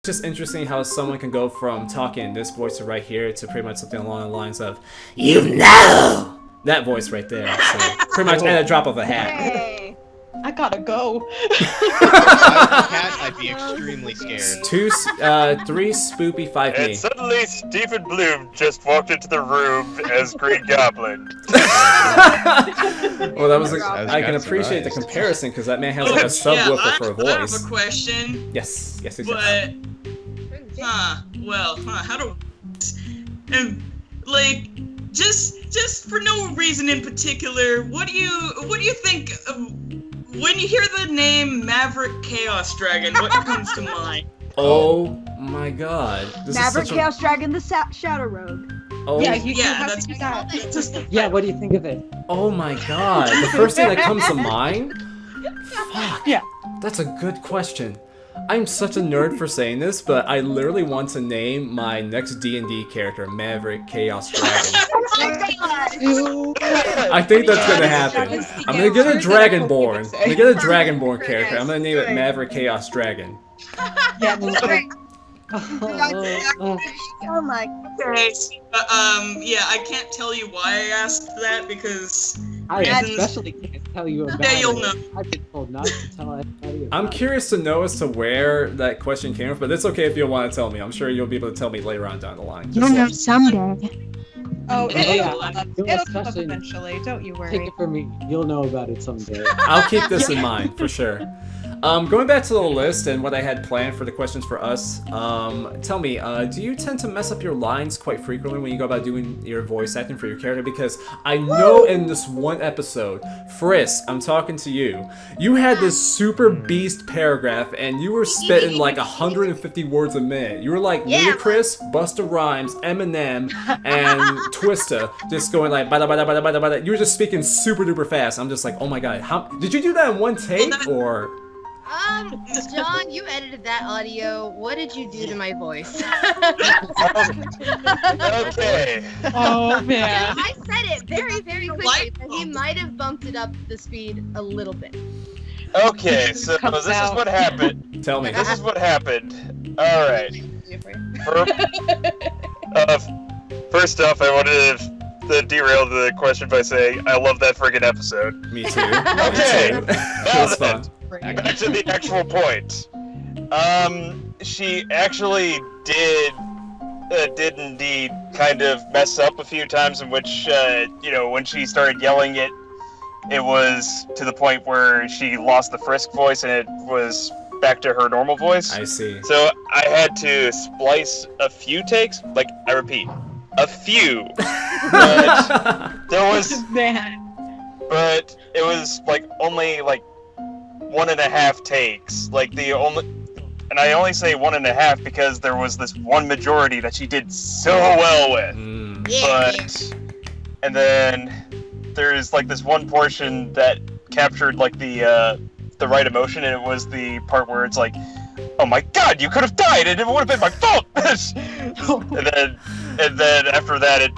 just interesting how someone can go from talking in this voice to right here to pretty much something along the lines of, you know! That voice right there. So pretty much at a drop of a hat. Hey, I gotta go. If I was a cat, I'd be extremely scared. 3 spoopy, 5 me. And suddenly Stephen Bloom just walked into the room as Green Goblin. Well, that was I can appreciate the comparison because that man has like a subwoofer for a voice. I have a question. Yes. But, how do, and like, just for no reason in particular, what do you think when you hear the name Maverick Chaos Dragon? What comes to mind? Oh my God! Maverick Chaos Dragon, the Shadow Rogue. Oh that's Yeah, what do you think of it? Oh my God! The first thing that comes to mind. Fuck. Yeah. That's a good question. I'm such a nerd for saying this, but I literally want to name my next D&D character Maverick Chaos Dragon. I think that's gonna happen. I'm gonna get a Dragonborn. I'm gonna get a Dragonborn character. I'm gonna name it Maverick Chaos Dragon. Yeah. Oh my. Okay. I can't tell you why I asked that because I especially can't tell you about you'll it. know. I've been told not to tell anybody about I'm curious to know as to where that question came from, but it's okay if you don't want to tell me. I'm sure you'll be able to tell me later on down the line. You'll know someday. Oh, You'll it'll come up especially eventually. Don't you worry. Take it from me. You'll know about it someday. I'll keep this in mind, for sure. Going back to the list and what I had planned for the questions for us, tell me, do you tend to mess up your lines quite frequently when you go about doing your voice acting for your character? Because I know in this one episode, Frisk, I'm talking to you, you had this super beast paragraph and you were spitting like 150 words a minute. You were like Ludacris, Busta Rhymes, Eminem, and Twista, just going like bada bada bada bada bada. You were just speaking super duper fast. I'm just like, oh my God, how did you do that in one take or? John, you edited that audio. What did you do to my voice? Okay. Oh man. I said it very, very quickly, but he might have bumped it up the speed a little bit. Okay, so this is what happened. Tell me. This is what happened. Alright. First off, I wanted to derail the question by saying, I love that friggin' episode. Me too. Okay. Me too. That was fun. Back to the actual point. She actually did indeed kind of mess up a few times in which, when she started yelling it was to the point where she lost the Frisk voice and it was back to her normal voice. I see. So I had to splice a few takes, like, I repeat, a few. But there was... But it was, only, 1.5 takes. And I only say 1.5 because there was this one majority that she did so well with. And then there's this one portion that captured the right emotion, and it was the part where it's like, oh my God, you could have died, and it would have been my fault. and then after that, it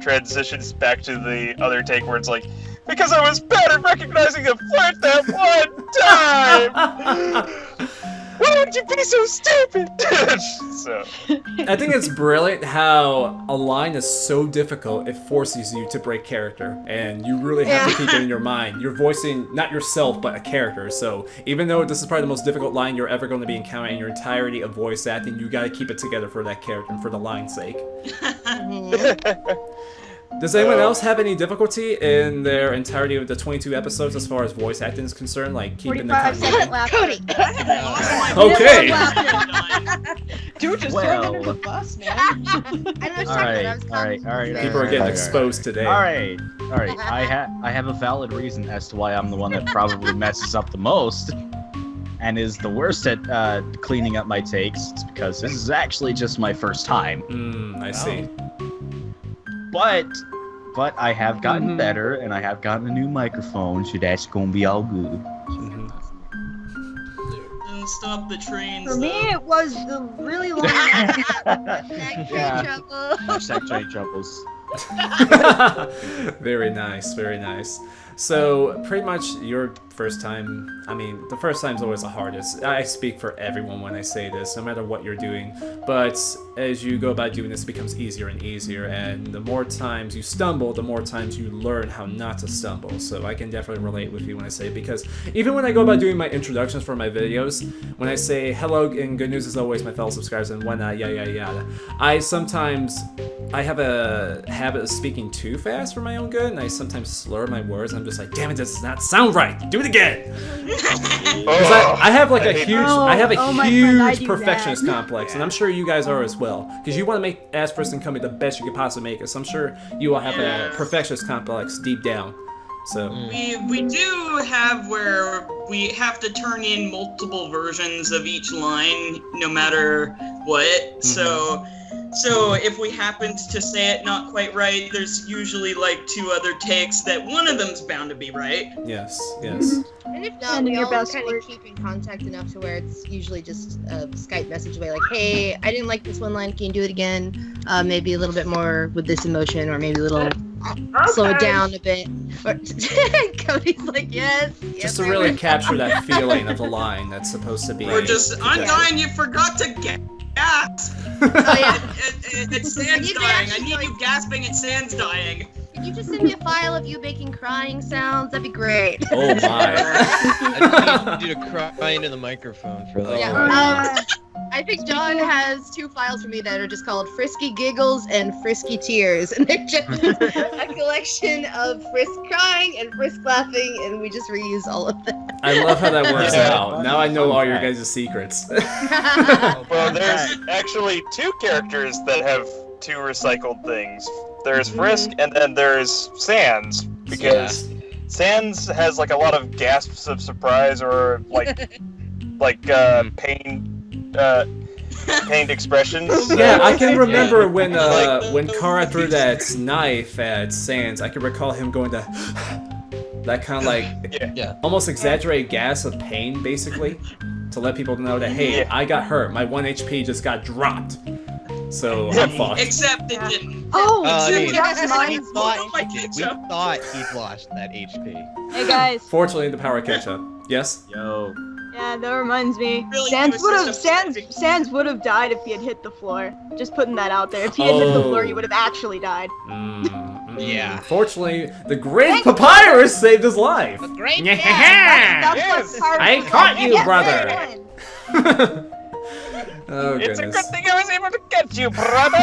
transitions back to the other take where it's like, because I was bad at recognizing a flirt that one time! Why would you be so stupid? So. I think it's brilliant how a line is so difficult, it forces you to break character. And you really have to keep it in your mind. You're voicing not yourself, but a character. So even though this is probably the most difficult line you're ever going to be encountering in your entirety of voice acting, you gotta keep it together for that character and for the line's sake. Does anyone else have any difficulty in their entirety of the 22 episodes as far as voice acting is concerned? Like keeping the continuity? Cody! Okay! Dude, just throw under the bus, man. Alright. People are getting exposed today. Alright. I have a valid reason as to why I'm the one that probably messes up the most and is the worst at cleaning up my takes. It's because this is actually just my first time. I see. But I have gotten better, and I have gotten a new microphone, so that's gonna be all good. Don't stop the trains. For me, it was the really long Hashtag train troubles. Very nice, very nice. So, pretty much your first time, I mean, the first time's always the hardest. I speak for everyone when I say this, no matter what you're doing. But as you go about doing this, it becomes easier and easier. And the more times you stumble, the more times you learn how not to stumble. So I can definitely relate with you when I say, because even when I go about doing my introductions for my videos, when I say hello and good news as always, my fellow subscribers and whatnot, yada yada, I have a habit of speaking too fast for my own good, and I sometimes slur my words. I'm just like, damn it, this does not sound right. Do it again. Because I have like a huge, huge perfectionist complex, and I'm sure you guys are as well. Because you want to make Ask Frisk and Cubby the best you could possibly make it. So I'm sure you all have a perfectionist complex deep down. So we do have where we have to turn in multiple versions of each line, no matter what. So if we happen to say it not quite right, there's usually like 2 other takes that one of them's bound to be right. Yes, yes. And if not, we all kind of keep in contact enough to where it's usually just a Skype message away, like, hey, I didn't like this one line, can you do it again? Maybe a little bit more with this emotion, or maybe a little slow it down a bit. Or Cody's like, yes. Just to really capture that feeling of the line that's supposed to be. Or just, I'm dying, you forgot to gasp. Oh, yeah. It's Sans dying. I need you gasping at Sans dying. Could you just send me a file of you making crying sounds? That'd be great. Oh my. I need you to cry into the microphone for that. Yeah. I think John has 2 files for me that are just called Frisky Giggles and Frisky Tears, and they're just a collection of Frisk crying and Frisk laughing, and we just reuse all of them. I love how that works out. Now I know all your guys' secrets. Well, there's actually 2 characters that have 2 recycled things. There's Frisk, and then there's Sans, because Sans has like a lot of gasps of surprise or pained expressions. Yeah, I can remember when Kara threw that knife at Sans. I can recall him going to that kind of like almost exaggerated gas of pain, basically, to let people know that, hey, I got hurt. My 1 HP just got dropped. So I'm fucked. Except it didn't. Oh, we thought he'd lost that HP. Hey guys. Fortunately, the power catch up. Yes? Yo. Yeah, that reminds me. Really, Sans would have died if he had hit the floor. Just putting that out there. If he had hit the floor, he would have actually died. Yeah. Fortunately, the great papyrus saved his life. The great Yes, I caught you, brother. Oh, It's a goodness. good thing I was able to get you, brother!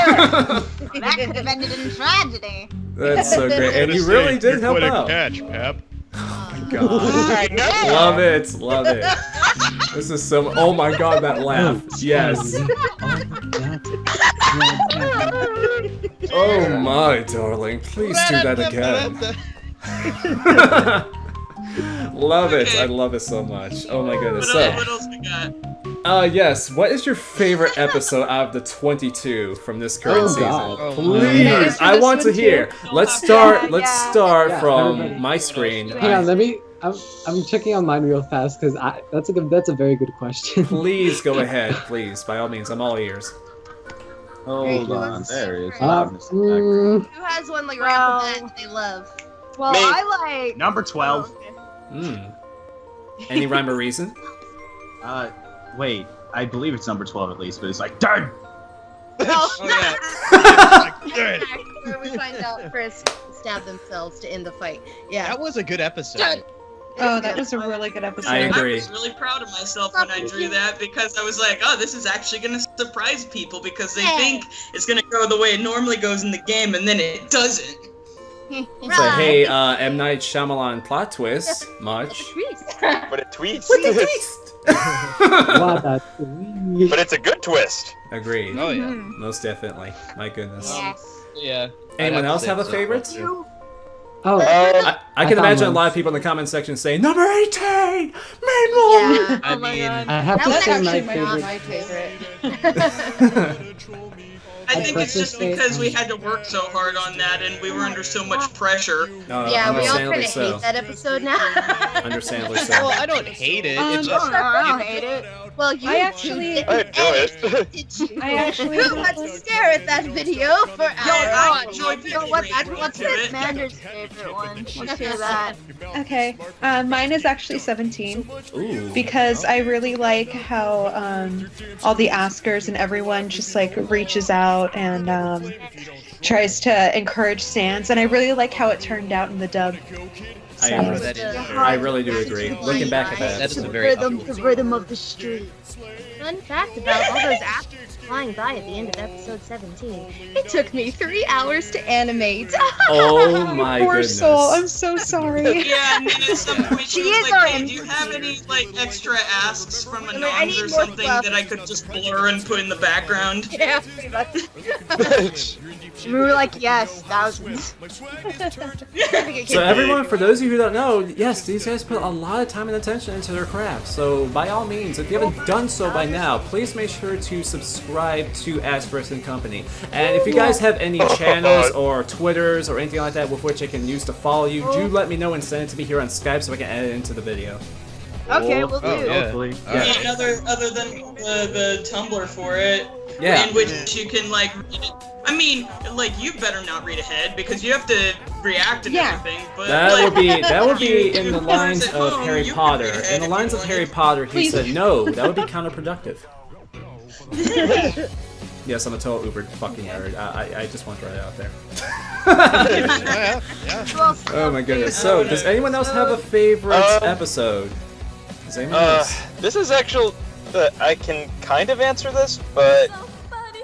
That could have ended in tragedy. That's so great. And you really did help out. Catch, Pep. Oh my god. I know! Love it, love it. This is so. Oh my god, that laugh. Yes. Oh my darling, please do that again. Love it. I love it so much. Oh my goodness. So, What else we got? yes. What is your favorite episode out of the 22 from this current season? God. Please, I want to hear. Let's start. Let's start from everybody. my screen. Hang on, let me. I'm checking on mine real fast because that's a very good question. Please go ahead, please. By all means, I'm all ears. Hold on, there it is. Who has one like right off the bat they love? Well, Me. I like Number 12. Any rhyme or reason? Wait, I believe it's number 12 at least, but it's like, done! Oh yeah. Where we find out Frisk stabbed themselves to end the fight. Yeah. That was a good episode. Done. Oh, that was a really good episode. I I agree. was really proud of myself when I drew that because I was like, oh, this is actually going to surprise people because they think it's going to go the way it normally goes in the game, and then it doesn't. It's like, hey, M. Night Shyamalan plot twist. Much. But it tweets. What's a twist? What a tweet. But it's a good twist. Agreed. Oh yeah. Most definitely. My goodness. Yeah. Anyone else have a favorite? Oh, I can found imagine a one. lot of people in the comment section saying, number 18! Main one! Yeah. I mean, I have That to was say actually my not favorite. my favorite. I think it's just because we had to work so hard on that and we were under so much pressure. Yeah, we all kind understandably of so. hate that episode now. Understandably so. Well, I don't hate it. It's just I don't hate it. Well, you I actually- I enjoy it. did you? I actually- Who had to stare at that video for hours? I enjoy You know what? That's people what's into it. Mander's favorite one. Let's hear that. Okay, mine is actually 17 Ooh. because I really like how all the askers and everyone just like reaches out and tries to encourage Sans, and I really like how it turned out in the dub. I really do agree. Looking back at that, That is a The very rhythm of the street. Fun fact about all those actors flying by at the end of episode 17. It took me 3 hours to animate. oh my Poor goodness. soul, I'm so sorry. Yeah, and then at some point she She was is like, our hey, do you have any like extra asks from I Anons need or more something fluff. that I could just blur and put in the background? Yeah, pretty much. We were like, yes, thousands. So everyone, for those of you who don't know, yes, these guys put a lot of time and attention into their craft. So by all means, if you haven't done so by now, please make sure to subscribe to Frisk and Company. And if you guys have any channels or Twitters or anything like that with which I can use to follow you, do let me know and send it to me here on Skype so I can add it into the video. Okay, we'll do. yeah. Hopefully. Yeah, other than the Tumblr for it, Yeah. in which you can like, I mean, like you better not read ahead because you have to react and Yeah. everything. But That like, would be you in the do lines at of home, Harry you can Potter. read ahead In the if lines you of wanted. Harry Potter, he Please. said no. That would be counterproductive. Yes, I'm a total uber fucking nerd. I just want to throw that out there. yeah. Oh my goodness. So, does anyone else have a favorite episode? Does anyone else? This is actual. I can kind of answer this, but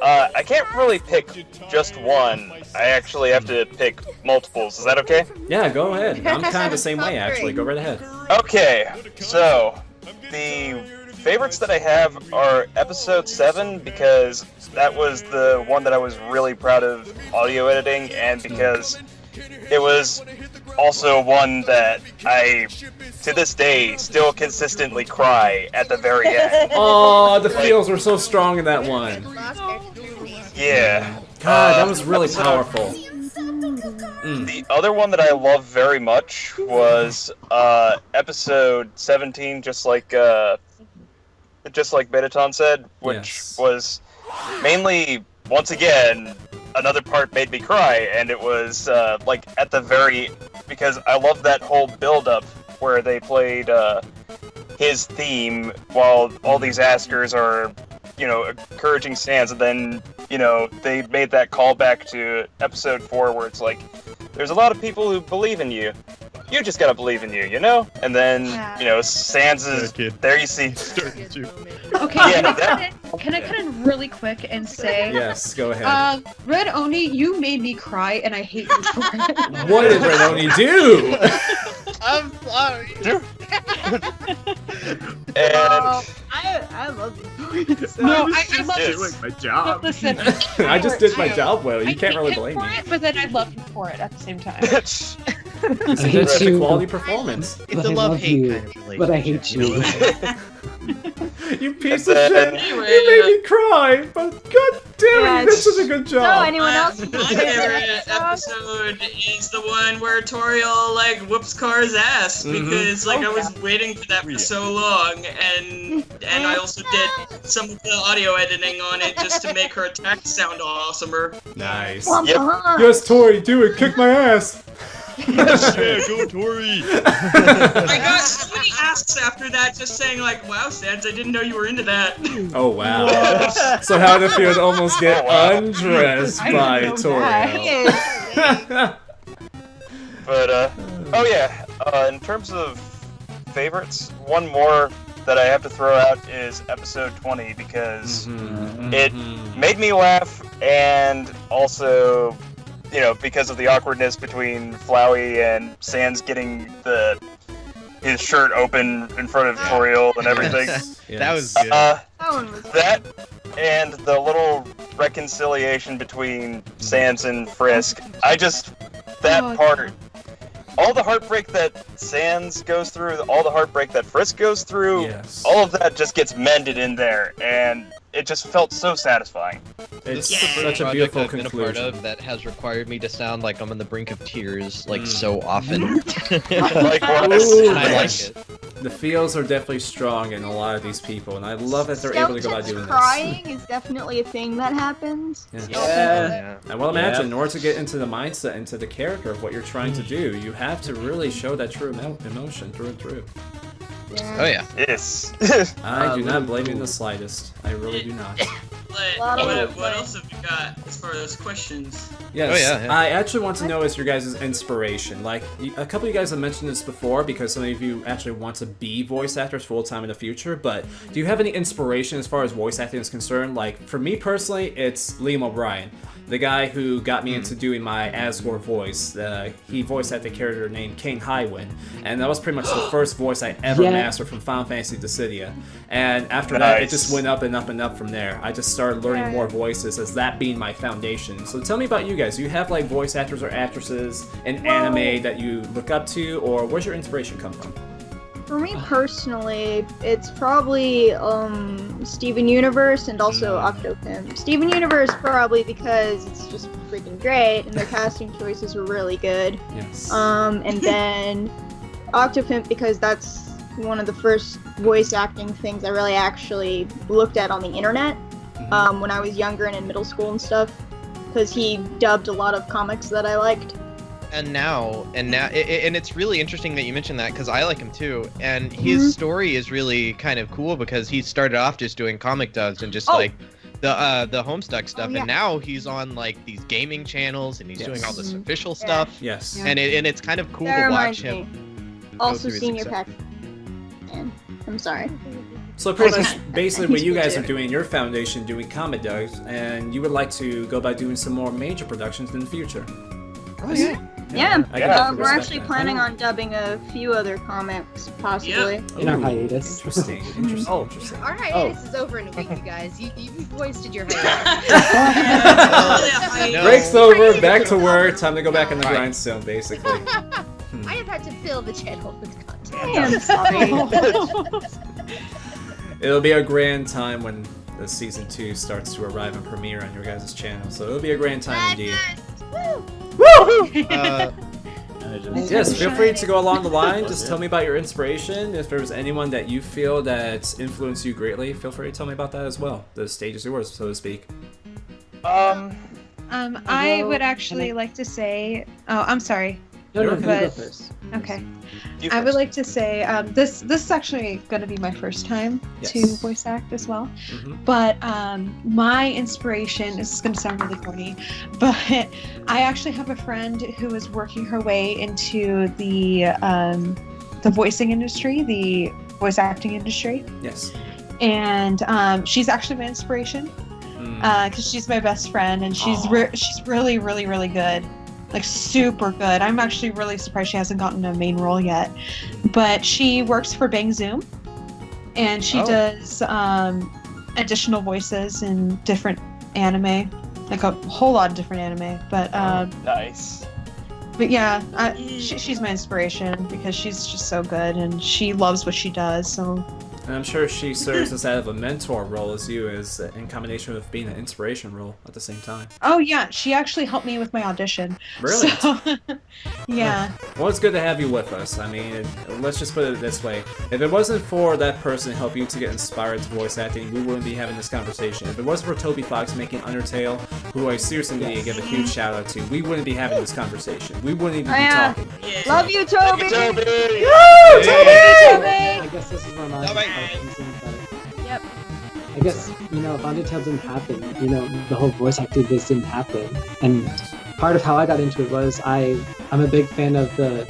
I can't really pick just one. I actually have to pick multiples. Is that okay? Yeah, go ahead. I'm kind of the same way, actually. Go right ahead. Okay, so the favorites that I have are episode 7 because that was the one that I was really proud of audio editing, and because it was also one that I, to this day, still consistently cry at the very end. Oh, the feels were so strong in that one. Yeah. God, that was really powerful. The other one that I love very much was episode 17, just like Betaton said, which Yes. was mainly, once again, another part made me cry, and it was like at the very, because I love that whole build-up where they played his theme while all these askers are, you know, encouraging Sans, and then, you know, they made that callback to episode 4 where it's like, there's a lot of people who believe in you. You just gotta believe in you, you know? And then, you know, Sans is, there you see. Okay, Yeah, can I cut in really quick and say, Yes, go ahead. Red Oni, you made me cry, and I hate you for it. What did Renoni do? I'm sorry. And I love this. No, I love Yes. this. My job. Listen, I just did my job well. I You can't really hate him blame for me. it, but then I love him for it at the same time. It's I a hate good you, quality performance. It's but a I love love hate you, kind of relationship. but I hate you. You piece of And shit! then- Anyway, You made me cry, but god damn Yeah, it, you did such a good So, job. anyone else? my favorite episode is the one where Toriel like whoops Car's ass because like I was waiting for that for so long, and I also did some of the audio editing on it just to make her attack sound awesomer. Nice. Yep. Yes, Tori, do it. Kick my ass. Yeah, go Tori. I got so many asks after that, just saying like, "Wow, Sans, I didn't know you were into that." Oh wow. So how did it feel to almost get Oh, wow. undressed by Toriel? But, oh yeah, in terms of favorites, one more that I have to throw out is episode 20 because it made me laugh, and also, you know, because of the awkwardness between Flowey and Sans getting his shirt open in front of Toriel and everything. That was good. That one was That and the little reconciliation between Sans and Frisk. That part, all the heartbreak that Sans goes through, all the heartbreak that Frisk goes through, Yes. all of that just gets mended in there, and it just felt so satisfying. It's This is the such first a beautiful project I've been a part conclusion. of that has required me to sound like I'm on the brink of tears, like so often. Like what? And I like it. The feels are definitely strong in a lot of these people, and I love that they're able to go about doing crying is definitely a thing that happens. this. Yeah. I will imagine, in order to get into the mindset, into the character of what you're trying to do, you have to really show that true emotion through and through. Oh yeah. Yes. I do not blame you in the slightest. I really do not. What else have you got as far as questions? Yes, Oh, yeah. I actually want to know is your guys' inspiration. Like, a couple of you guys have mentioned this before because some of you actually want to be voice actors full-time in the future, but do you have any inspiration as far as voice acting is concerned? Like, for me personally, it's Liam O'Brien, the guy who got me into doing my Asgore voice. He voiced acted a character named King Highwind, and that was pretty much the first voice I ever mastered from Final Fantasy Dissidia. And after that, it just went up and up and up from there. I just started learning more voices as that being my foundation. So tell me about you guys. Do you have like voice actors or actresses in anime that you look up to, or where's your inspiration come from? For me personally, it's probably Steven Universe and also Octopimp. Steven Universe probably because it's just freaking great and the casting choices were really good. Yes. And then Octopimp because that's one of the first voice acting things I really actually looked at on the internet when I was younger and in middle school and stuff, because he dubbed a lot of comics that I liked. And now, and it's really interesting that you mentioned that because I like him too. And his story is really kind of cool because he started off just doing comic dubs and just like the Homestuck stuff, and now he's on like these gaming channels and he's doing all this official stuff. Yes. And it's kind of cool That to watch reminds him. me. go Also through his Senior success. Pack. I'm sorry. So pretty much, basically, what you guys are doing, your foundation, doing comic dubs, and you would like to go about doing some more major productions in the future. Oh yeah. Yeah, I can definitely we're respect actually that. planning on dubbing a few other comics, possibly. In our Ooh, hiatus. Interesting. Interesting. Our hiatus is over in a week, you guys. You wasted your hiatus. No. Break's over, back to work, time to go back in the grindstone, basically. I have had to fill the channel with content. I'm sorry. It'll be a grand time when the season 2 starts to arrive and premiere on your guys' channel, so it'll be a grand time indeed. Yes, feel free to go along the line. Just tell me about your inspiration. If there was anyone that you feel that influenced you greatly, feel free to tell me about that as well. The stage is yours, so to speak. I would actually like to say. Oh, I'm sorry. No, you go But- first. Okay. You I would first. like to say this is actually going to be my first time to Yes. voice act as well. Mhm. But my inspiration, this is going to sound really corny, but I actually have a friend who is working her way into the voicing industry, the voice acting industry, Yes. and she's actually my inspiration because she's my best friend and she's she's really really good. Like super good. I'm actually really surprised she hasn't gotten a main role yet. But she works for Bang Zoom, and she does additional voices in different anime, like a whole lot of different anime. But Nice. but yeah, she's my inspiration because she's just so good and she loves what she does. So And I'm sure she serves as that of a mentor role as you, as in combination with being an inspiration role at the same time. oh yeah, she actually helped me with my audition. Brilliant. So, yeah. Well, it's good to have you with us. I mean, let's just put it this way. If it wasn't for that person to help you to get inspired to voice acting, we wouldn't be having this conversation. If it wasn't for TobyFox making Undertale, who I seriously need to give a huge shout out to, we wouldn't be having this conversation. We wouldn't even be talking. Yeah. Love you, Toby! Toby! I guess this is my last question, but Yep. I guess, if Undertale didn't happen, the whole voice acting biz didn't happen. And part of how I got into it was I'm a big fan of the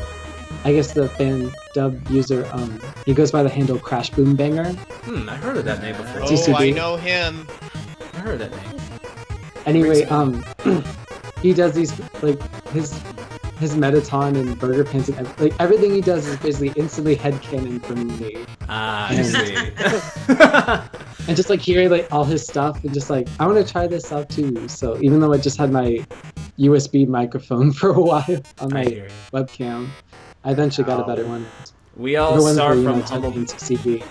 fan dub user, he goes by the handle Crash Boom Banger. I heard of that name before. Oh, TCB. I know him. I heard that name. Anyway, he does these, like, his Metaton and Burger Pins and everything he does is basically instantly headcanon for me. Ah, I And- see. And just like hearing like all his stuff and just like I want to try this out too. So even though I just had my USB microphone for a while on I my hear you. webcam, I eventually got a better one. We all The one start for, from typing humble. into CD.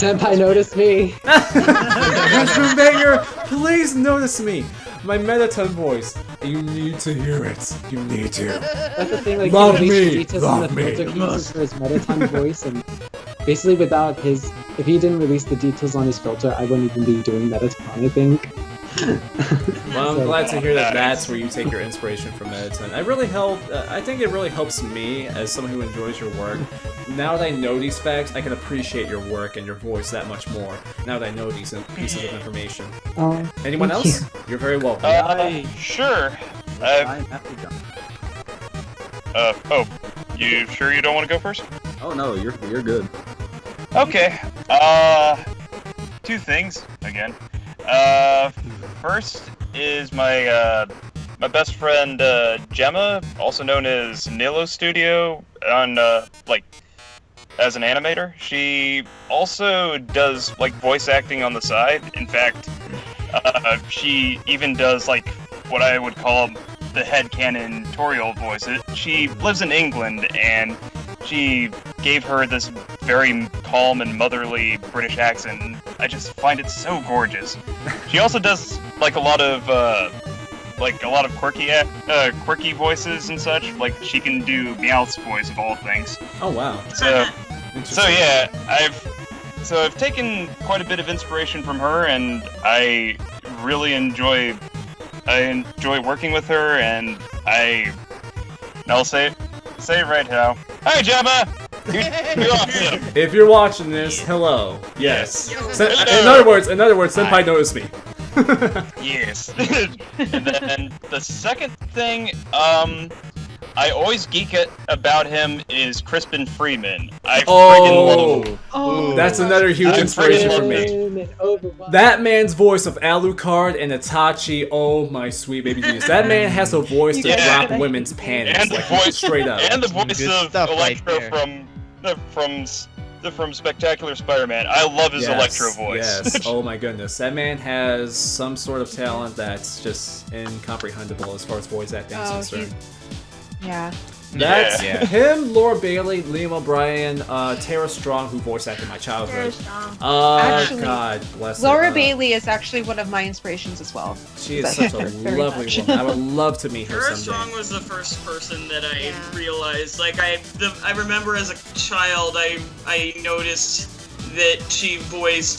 Senpai noticed me. Durflinger, please notice me. My Mettaton voice. You need to hear it. You need to. That's the thing, like, Love he released me, the details love in the me. filter he uses for his Mettaton voice, and basically without his, if he didn't release the details on his filter, I wouldn't even be doing Mettaton, I think. Well, I'm So- glad to hear that that's where you take your inspiration from Mettaton. I think it really helps me as someone who enjoys your work. Now that I know these facts, I can appreciate your work and your voice that much more. Now that I know these pieces of information. Anyone thank else? You're very welcome. Sure. I'm happy done. Oh, you sure you don't want to go first? Oh no, you're good. Okay. Two things again. First is my best friend Gemma, also known as Nilo Studio, on as an animator. She also does like voice acting on the side. In fact, she even does like what I would call the headcanon Toriel voice. She lives in England, and she gave her this very calm and motherly British accent. I just find it so gorgeous. She also does like a lot of quirky voices and such. Like she can do Meowth's voice of all things. Oh wow. So yeah, I've taken quite a bit of inspiration from her, and I really enjoy working with her, and I'll say it right now. Hi, Gemma! You're awesome. If you're watching this, hello. Yes. Hello. In other words, Senpai noticed me. Yes. And then the second thing, I always geek about him is Crispin Freeman. I friggin' love him. Oh, That's another huge I'm inspiration for friggin' me. That man's voice of Alucard and Itachi, oh my sweet baby Jesus. That man has a voice to Yeah. drop women's panties, And the like voice, straight up. and the voice Good of stuff right Electro there. from Spectacular Spider-Man. I love his Electro voice. Yes, oh my goodness. That man has some sort of talent that's just incomprehensible as far as voice acting is concerned. yeah. That's Yeah. him, Laura Bailey, Liam O'Brien, Tara Strong, who voice acted my childhood. Actually, God bless Laura her. Bailey is actually one of my inspirations as well. She is such a Very lovely much. woman. I would love to meet her Tara someday. Strong was the first person that I realized. Like I remember as a child, I noticed that she voiced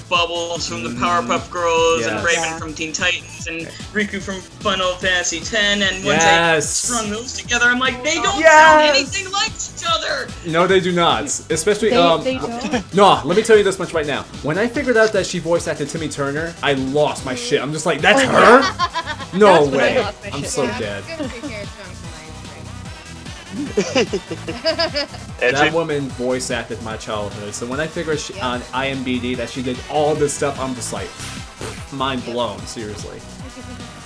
Bubbles from the Powerpuff Girls and Yes. Raven from Teen Titans and Riku from Final Fantasy X. And once Yes. I strung those together, I'm like, they don't Yes. sound anything like each other. No, they do not. Especially, They don't. No, let me tell you this much right now. When I figured out that she voice acted Timmy Turner, I lost my shit. I'm just like, that's her? No That's when I way. lost my I'm shit, so yeah. dead. Good for Tara Strong That woman voice acted my childhood. So when I figured on IMDb that she did all this stuff, I'm just like, mind blown, seriously.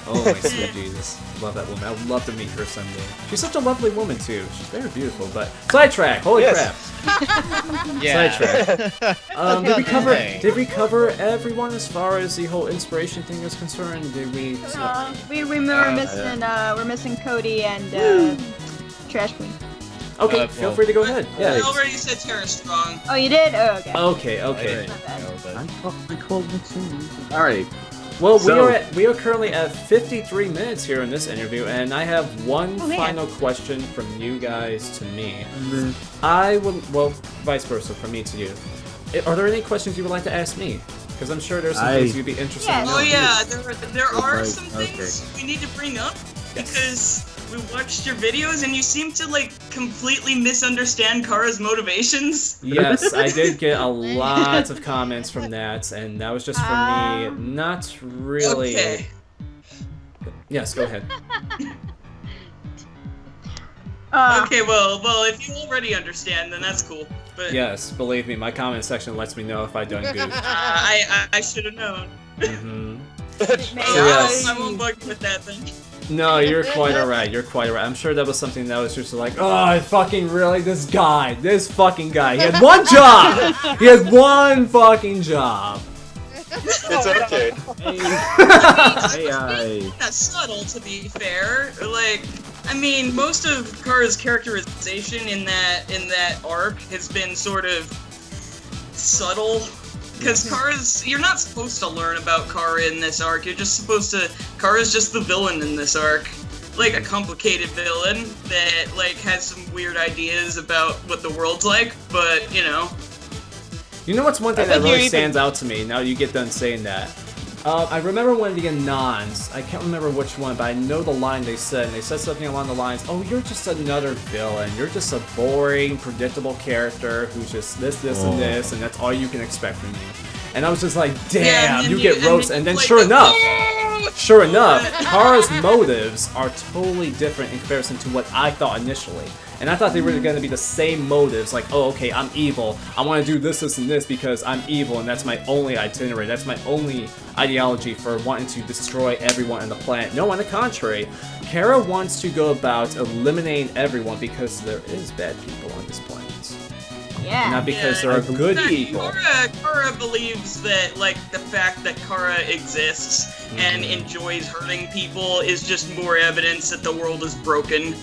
Oh my sweet Jesus. Love that woman. I would love to meet her someday. She's such a lovely woman too. She's very beautiful. But sidetrack, holy crap. Yeah. Sidetrack. Did we cover everyone as far as the whole inspiration thing is concerned? Did we we're missing Cody and Trash Queen. Okay, well, feel free to go ahead. I Yeah. already said Tara Strong. Oh, you did? Oh, okay. Okay. All right. Well, So- we are currently at 53 minutes here in this interview, and I have one Oh, man. final question from you guys to me. I would, well, vice versa, from me to you. Are there any questions you would like to ask me? Because I'm sure there's some things you'd be interested in Oh knowing. yeah, there are Right, some things we need to bring up because we watched your videos and you seem to like completely misunderstand Kara's motivations. Yes, I did get a lot of comments from that, and that was just for me not really... Okay. Yes, go ahead. Okay, well, if you already understand, then that's cool. But Yes, believe me, my comment section lets me know if I done good. I should have known. Mm-hmm. I won't bug you with that then. No, you're quite alright. You're quite alright. I'm sure that was something that was just like, oh, fucking really? This fucking guy. He had one job! He had one fucking job. It's okay. That's subtle, to be fair. Like, I mean, most of Kara's characterization in that arc has been sort of subtle. Because you're not supposed to learn about Kara in this arc. You're just supposed to. Kara's just the villain in this arc, like a complicated villain that like has some weird ideas about what the world's like. But you know. You know what's one thing that really stands out to me? Now you get done saying that. I remember one of the Anons. I can't remember which one, but I know the line they said. And they said something along the lines, "Oh, you're just another villain. You're just a boring, predictable character who's just this, and this, and that's all you can expect from me." And I was just like, "Damn, you get roasted." And then, sure enough, Kara's motives are totally different in comparison to what I thought initially. And I thought they were going to be the same motives, like, oh, okay, I'm evil. I want to do this, and this because I'm evil, and that's my only itinerary. That's my only ideology for wanting to destroy everyone on the planet. No, on the contrary, Kara wants to go about eliminating everyone because there is bad people on this planet. Yeah. Not because there are good people. Kara believes that, like, the fact that Kara exists and enjoys hurting people is just more evidence that the world is broken.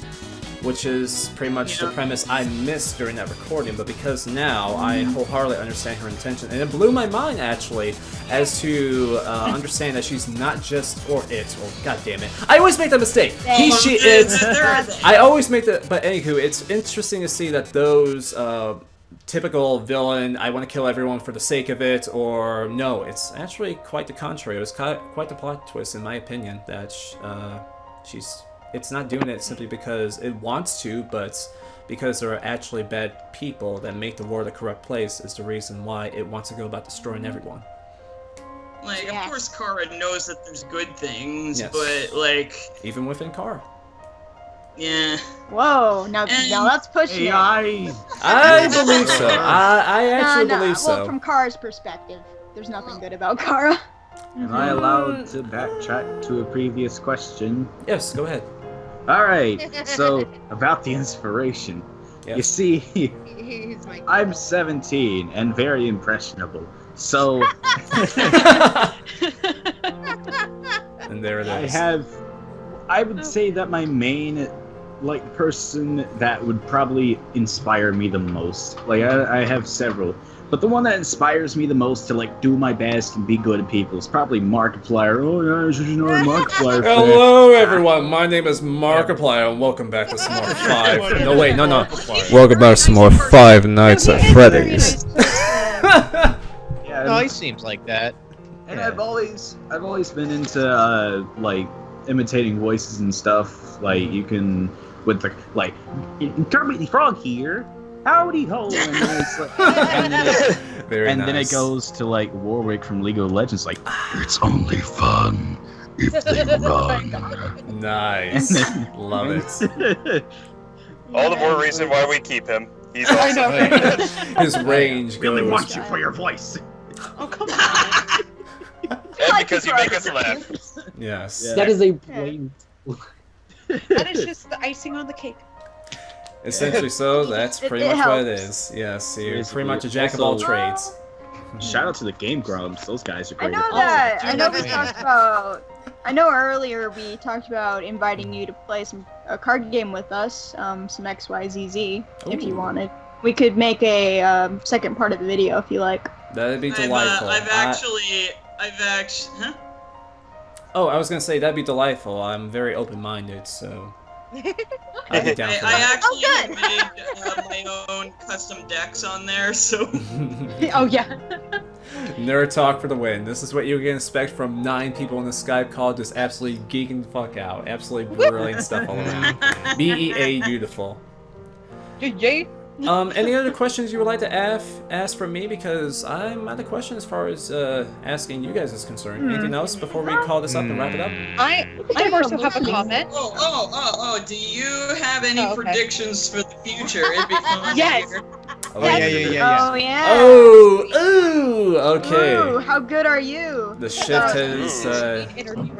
Which is pretty much the premise I missed during that recording, but because now I wholeheartedly understand her intention, and it blew my mind actually as to understand that she's not just god damn it, I always make that mistake. He, she, it. I always make that. But anywho, it's interesting to see that those typical villain, I want to kill everyone for the sake of it, or no, it's actually quite the contrary. It was quite the plot twist, in my opinion, that it's not doing it simply because it wants to, but because there are actually bad people that make the world a corrupt place is the reason why it wants to go about destroying everyone. Like, of course Kara knows that there's good things, but, like... Even within Kara. Yeah. Whoa, now that's pushing it. I believe so. I actually believe so. Well, from Kara's perspective, there's nothing good about Kara. Am I allowed to backtrack to a previous question? Yes, go ahead. Alright, so about the inspiration. Yes. You see, I'm 17 and very impressionable, so... And there it is. I would say that my main, person that would probably inspire me the most, I have several, but the one that inspires me the most to, do my best and be good at people is probably Markiplier. Oh, yeah, you know Markiplier. Hello, everyone. My name is Markiplier, and welcome back to some more 5. No, wait, no. Welcome back to some more 5 Nights at Freddy's. No, he seems like that. And I've always been into, imitating voices and stuff. You can, with the, Kermit the Frog here. Howdy ho! And then it's then it goes to Warwick from League of Legends, it's only fun if they run. Nice, love it. All the more reason why we keep him. He's awesome. I know. His range really want you for your voice. Oh come on! And because you make us laugh. Yes. Yeah. That is a blatant. That is just the icing on the cake. Essentially so, that's pretty much what it is. Yes, you're pretty much a jack of all trades. Shout out to the Game Grumps, those guys are I great. know that. I know we talked about. I know earlier we talked about inviting you to play a card game with us, some XYZZ, if you wanted. We could make a second part of the video if you like. That'd be delightful. I've actually, huh? Oh, I was gonna say that'd be delightful. I'm very open-minded, so I'd be down for that. I actually made my own custom decks on there, so. Oh yeah. Nerd talk for the win. This is what you can expect from 9 people in the Skype call, just absolutely geeking the fuck out. Absolutely brilliant stuff all around. BEA beautiful. Yay. Any other questions you would like to ask from me? Because I'm out of question as far as asking you guys is concerned. Anything else before we call this up and wrap it up? I also have a comment. Oh, do you have any predictions for the future? It'd be fun. Yes. Oh, yeah. Oh, yeah. Oh, okay. Ooh, how good are you? The shift has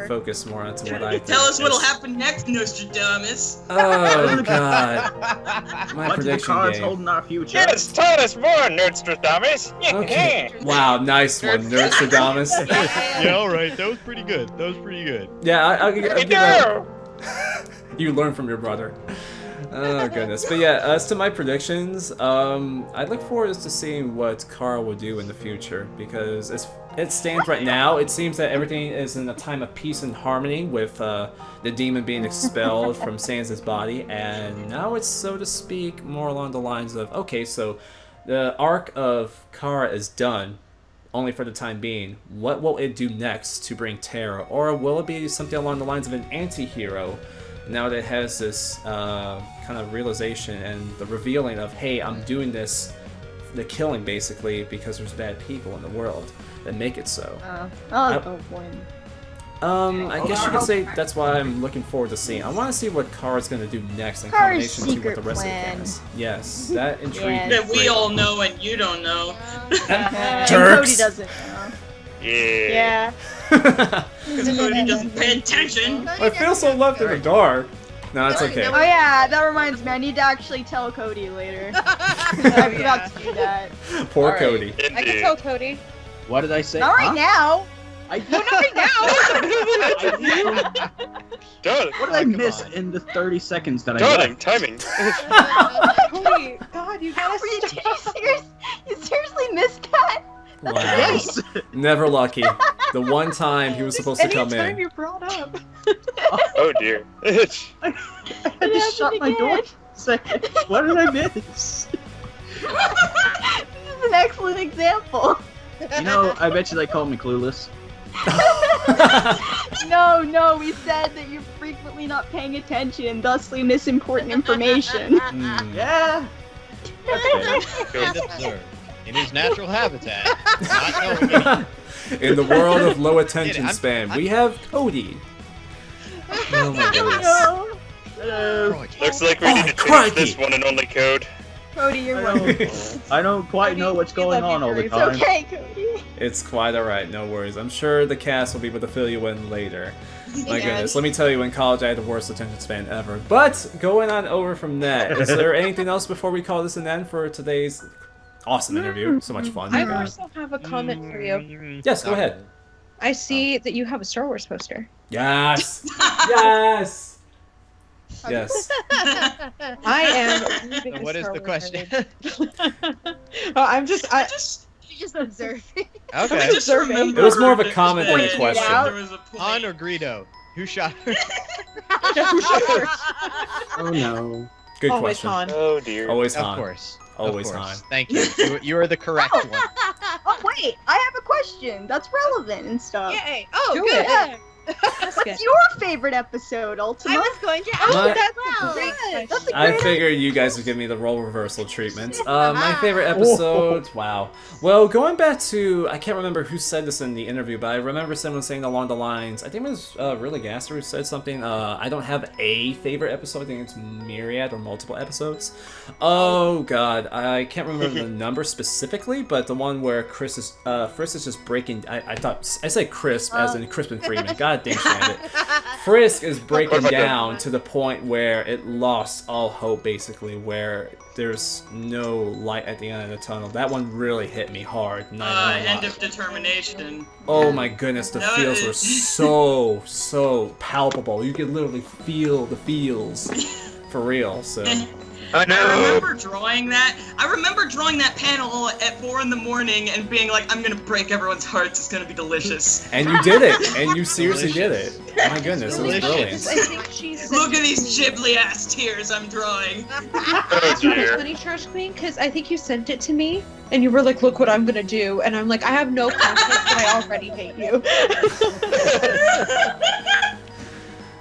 focused more onto what I think. Tell us what'll happen next, Nostradamus. Oh, God. My What's prediction the cards game. holding our future? Yes, tell us more, Nostradamus. Okay. Wow, nice one, Nostradamus. Yeah, alright, that was pretty good. Yeah, I'll give that. You learn from your brother. Oh goodness, but yeah, as to my predictions, I look forward to seeing what Kara will do in the future, because as it stands right now, it seems that everything is in a time of peace and harmony, with the demon being expelled from Sans' body, and now it's, so to speak, more along the lines of, okay, so the arc of Kara is done, only for the time being. What will it do next to bring terror, or will it be something along the lines of an anti-hero? Now that it has this kind of realization and the revealing of, hey, I'm doing this, the killing basically, because there's bad people in the world that make it so. I'll win. I guess you could say that's why I'm looking forward to seeing. I want to see what Kara's going to do next in Kara's combination to what the secret rest plan. of the cast. Yes, that intrigued me. That we greatly. all know and you don't know. And Jerks. Cody doesn't know. Yeah. Because Cody doesn't pay attention. I feel so left in the dark. No, it's okay. Oh yeah, that reminds me. I need to actually tell Cody later. I forgot to do that. Poor Alright. Cody. I can tell Cody. What did I say? Not right now. I Not right now. Done. What did I Come miss on. in the 30 seconds that I Timing. left? Cody, God, you gotta stop. You seriously missed that? Wow. Yes. Never lucky. The one time he was supposed to come Anytime in. you brought up. Oh dear. I had to shut my door for a second. What did I miss? This is an excellent example. You know, I bet you they call me clueless. No, we said that you're frequently not paying attention, thusly miss important information. Hmm. Yeah. That's fair. And observe in his natural habitat. Not knowing any. In the world of low attention I'm- span, we have Cody. Oh my goodness. No. Hello. Looks like we need to crikey. change this one and only code. Cody, you're I welcome. don't, I don't quite know what's going on all the It's time. okay, Cody. It's quite alright, no worries. I'm sure the cast will be able to fill you in later. My Yes. goodness, let me tell you, in college I had the worst attention span ever. But, going on over from that, is there anything else before we call this an end for today's awesome interview? So much fun. I also have a comment for you. Yes, go ahead. I see that you have a Star Wars poster. Yes! Yes! Yes. I am. the biggest What is Star the Wars question? nerd. I'm just. You just observe it. Okay. Just remember It was more of a comment than a that question. there was a point. Han or Greedo? Who shot her? Oh no. Good Always question. Han. Oh dear. Always Of Han. course. Always of course. Han. Thank you. You are the correct one. Oh wait, I have a question. That's relevant and stuff. Yay. Oh, Do good. it. Yeah. Ask it. What's your favorite episode, Ultima? I was going to My- ask that That's a now. great question. That's a I great figured you guys would give me the role reversal treatment. My favorite episode, wow. Well, going back to, I can't remember who said this in the interview, but I remember someone saying along the lines, I think it was really Gasser who said something, I don't have a favorite episode, I think it's myriad or multiple episodes. Oh god, I can't remember the number specifically, but the one where Frisk is just breaking, I said crisp as in Crispin Freeman, god damn it. Frisk is breaking down to the point where it lost all hope, basically, where there's no light at the end of the tunnel. That one really hit me hard. Not gonna End lie. of determination. Oh my goodness, the No, feels were it- so palpable. You could literally feel the feels for real. So I I know. remember drawing that. I remember drawing that panel at 4 in the morning and being like, I'm gonna break everyone's hearts. It's gonna be delicious. and you did it, and you seriously did it. My goodness, it was Delicious. brilliant. I think she's. Look at these Ghibli ass tears I'm drawing. Oh dear. Funny, Trash Queen, because I think you sent it to me, and you were like, "Look what I'm gonna do," and I'm like, "I have no confidence, but I already hate you."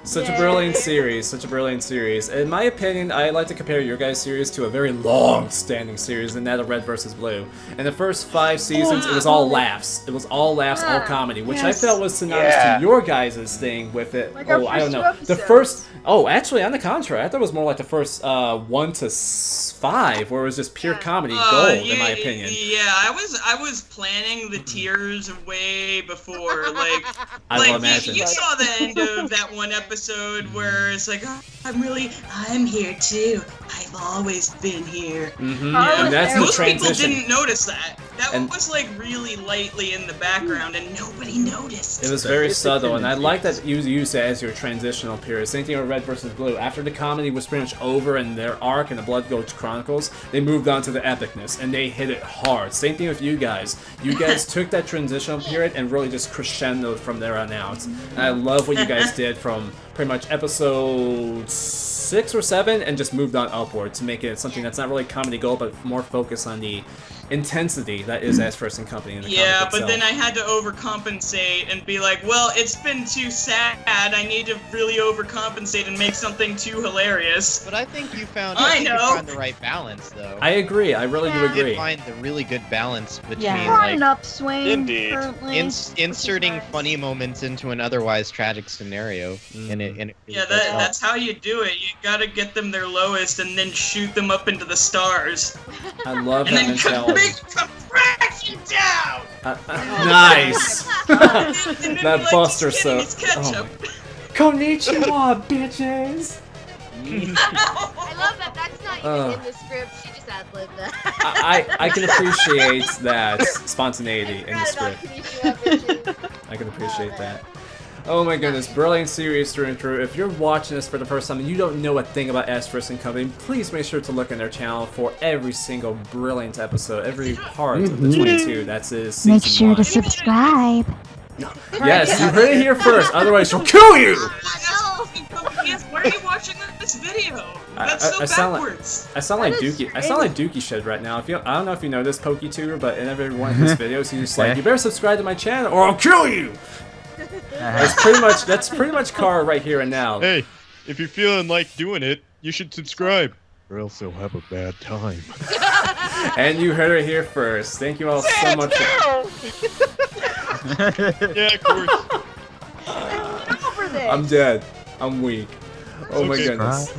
Such a brilliant series, such a brilliant series. In my opinion, I like to compare your guys' series to a very long-standing series, and that of Red vs. Blue. In the first 5 seasons, it was all laughs. It was all laughs, all comedy, which I Yes. felt was synonymous Yeah. to your guys' thing with it. Like our I don't first know. 2 The episodes. first, actually, on the contrary, I thought it was more like the first 1 to 5, where it was just pure comedy gold, in my opinion. Yeah, I was planning the tears way before. Like, I will like imagine. you saw the end of that one episode where it's like, oh, I'm here too. I've always been here. Mm-hmm. I was And that's there. the Most people transition. didn't notice that. And- was like really lightly in the background and nobody noticed. It was very subtle, and I like that you used it as your transitional period. Same thing with Red vs. Blue. After the comedy was pretty much over in their arc in the Blood Gulch Chronicles, they moved on to the epicness, and they hit it hard. Same thing with you guys. You guys took that transitional period and really just crescendoed from there on out. And I love what you guys did from pretty much episode 6 or 7 and just moved on upward to make it something that's not really comedy gold, but more focused on the intensity that is As Frisk and Company in the Yeah, comic but itself. then I had to overcompensate and be like, well, it's been too sad. I need to really overcompensate and make something too hilarious. But I think you found, I think know. you found the right balance, though. I agree. I really do You agree. did find the really good balance between We're on like an upswing Indeed. currently. inserting funny moments into an otherwise tragic scenario. And it Yeah, does help. that's how you do it. You gotta get them their lowest and then shoot them up into the stars. I love And that then mentality. make them crash you down! Nice! And then That be like, Buster "Just kidding, so. it's ketchup." Konnichiwa, bitches! I love that. That's not even in the script. She just ad-libbed that. I can appreciate that spontaneity in the Forgot about script. Konnichiwa, bitches. I can appreciate that. Oh my goodness, brilliant series through and through. If you're watching this for the first time and you don't know a thing about As Frisk and Company, please make sure to look in their channel for every single brilliant episode, every part of the 22 that's season Make sure 1. to subscribe. Yes, you heard it here first, otherwise she'll kill you! Yes, why are you watching this video? That's so I sound like- backwards. I sound like Dookie. I sound like Dookie Shed right now. I don't know if you know this, PokeTuber, but in every one of his videos, he's just like, "You better subscribe to my channel, or I'll kill you." That's pretty much Carl right here and now. Hey, if you're feeling like doing it, you should subscribe, or else you'll have a bad time. And you heard it here first. Thank you all so much. Yeah, of course. Over this. I'm dead. I'm weak. Oh my Okay. goodness.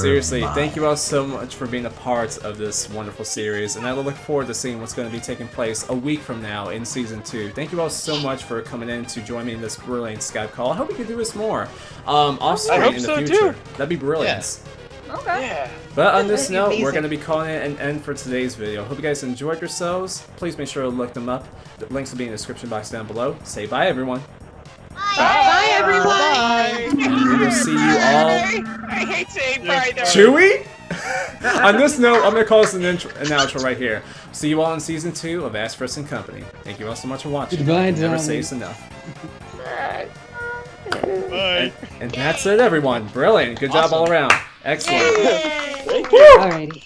Seriously, thank you all so much for being a part of this wonderful series, and I look forward to seeing what's going to be taking place a week from now in Season 2. Thank you all so much for coming in to join me in this brilliant Skype call. I hope we can do this more off-screen I hope in the so, future. too. That'd be brilliant. Okay. Yeah. But on this That'd be note, we're amazing. going to be calling it an end for today's video. Hope you guys enjoyed yourselves. Please make sure to look them up. The links will be in the description box down below. Say bye, everyone. Bye, everyone. And we will see you all. I hate saying bye though. Chewy? On this note, I'm going to call this an outro right here. See you all in Season 2 of As Frisk and Company. Thank you all so much for watching. Goodbye, Never Tommy. say it's enough. Bye. And that's it, everyone. Brilliant. Good job all around. Excellent. Alrighty.